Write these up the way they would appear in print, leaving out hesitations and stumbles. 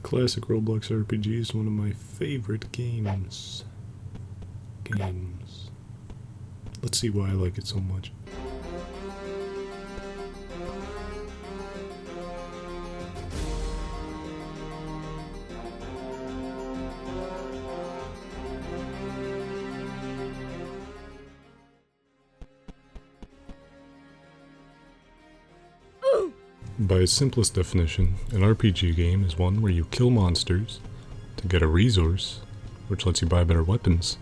Classic Roblox RPG is one of my favorite games. Let's see why I like it so much. By its simplest definition, an RPG game is one where you kill monsters to get a resource, which lets you buy better weapons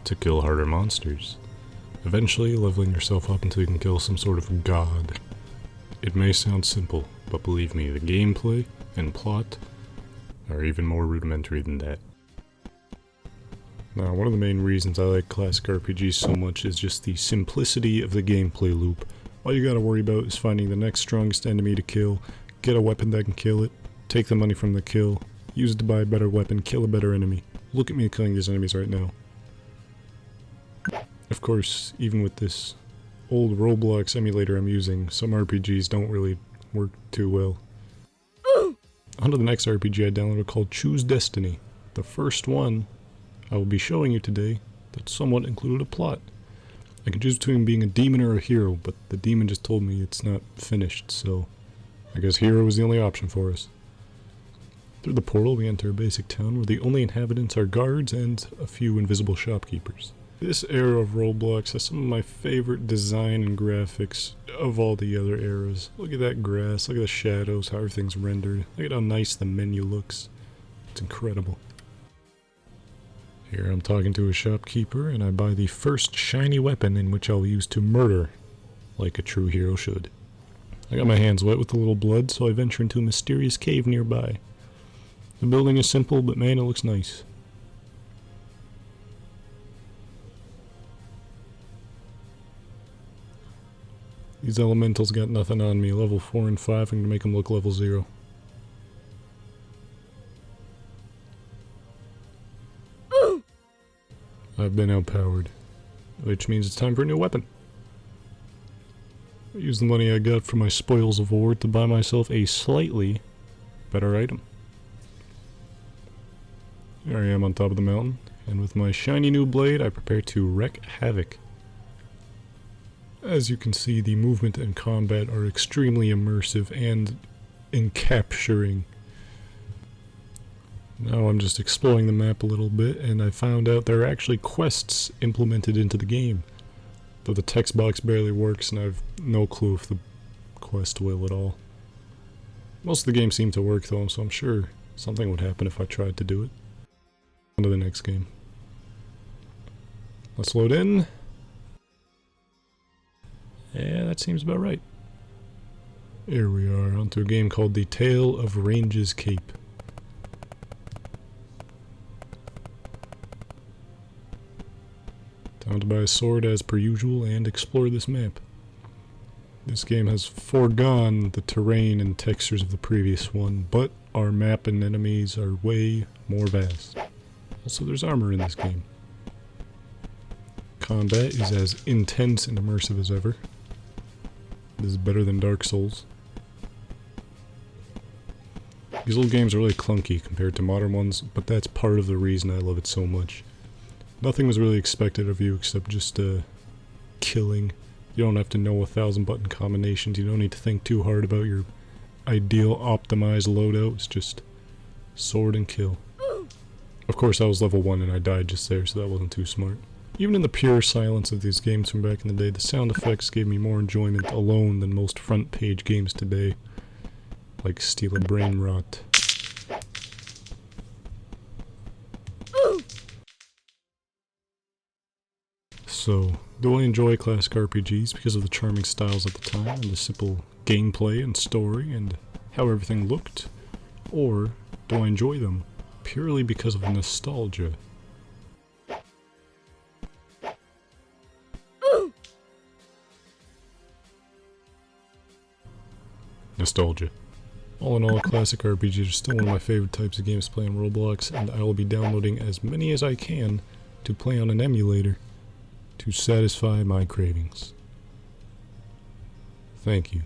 to kill harder monsters, eventually leveling yourself up until you can kill some sort of god. It may sound simple, but believe me, the gameplay and plot are even more rudimentary than that. Now, one of the main reasons I like classic RPGs so much is just the simplicity of the gameplay loop. All you gotta worry about is finding the next strongest enemy to kill, get a weapon that can kill it, take the money from the kill, use it to buy a better weapon, kill a better enemy. Look at me killing these enemies right now. Of course, even with this old Roblox emulator I'm using, some RPGs don't really work too well. On to the next RPG I downloaded called Choose Destiny. The first one I will be showing you today that somewhat included a plot. I could choose between being a demon or a hero, but the demon just told me it's not finished, so I guess hero was the only option for us. Through the portal we enter a basic town where the only inhabitants are guards and a few invisible shopkeepers. This era of Roblox has some of my favorite design and graphics of all the other eras. Look at that grass, look at the shadows, how everything's rendered, look at how nice the menu looks. It's incredible. Here I'm talking to a shopkeeper and I buy the first shiny weapon in which I'll use to murder, like a true hero should. I got my hands wet with a little blood, so I venture into a mysterious cave nearby. The building is simple, but man, it looks nice. These elementals got nothing on me. Level 4 and 5, I'm gonna make them look level 0. I've been outpowered, which means it's time for a new weapon. I use the money I got from my spoils of war to buy myself a slightly better item. Here I am on top of the mountain, and with my shiny new blade I prepare to wreak havoc. As you can see, the movement and combat are extremely immersive and encapturing. Now I'm just exploring the map a little bit, and I found out there are actually quests implemented into the game. Though the text box barely works, and I have no clue if the quest will at all. Most of the game seemed to work though, so I'm sure something would happen if I tried to do it. On to the next game. Let's load in. Yeah, that seems about right. Here we are, onto a game called The Tale of Range's Cape. Time to buy a sword as per usual and explore this map. This game has foregone the terrain and textures of the previous one, but our map and enemies are way more vast. Also, there's armor in this game. Combat is as intense and immersive as ever. This is better than Dark Souls. These old games are really clunky compared to modern ones, but that's part of the reason I love it so much. Nothing was really expected of you except just killing. You don't have to know 1,000 button combinations, you don't need to think too hard about your ideal optimized loadout, it's just sword and kill. Of course I was level 1 and I died just there, so that wasn't too smart. Even in the pure silence of these games from back in the day, the sound effects gave me more enjoyment alone than most front page games today, like Steel and Brain Rot. So, do I enjoy classic RPGs because of the charming styles at the time and the simple gameplay and story and how everything looked? Or do I enjoy them purely because of nostalgia? Nostalgia. All in all, classic RPGs are still one of my favorite types of games to play on Roblox, and I will be downloading as many as I can to play on an emulator to satisfy my cravings. Thank you.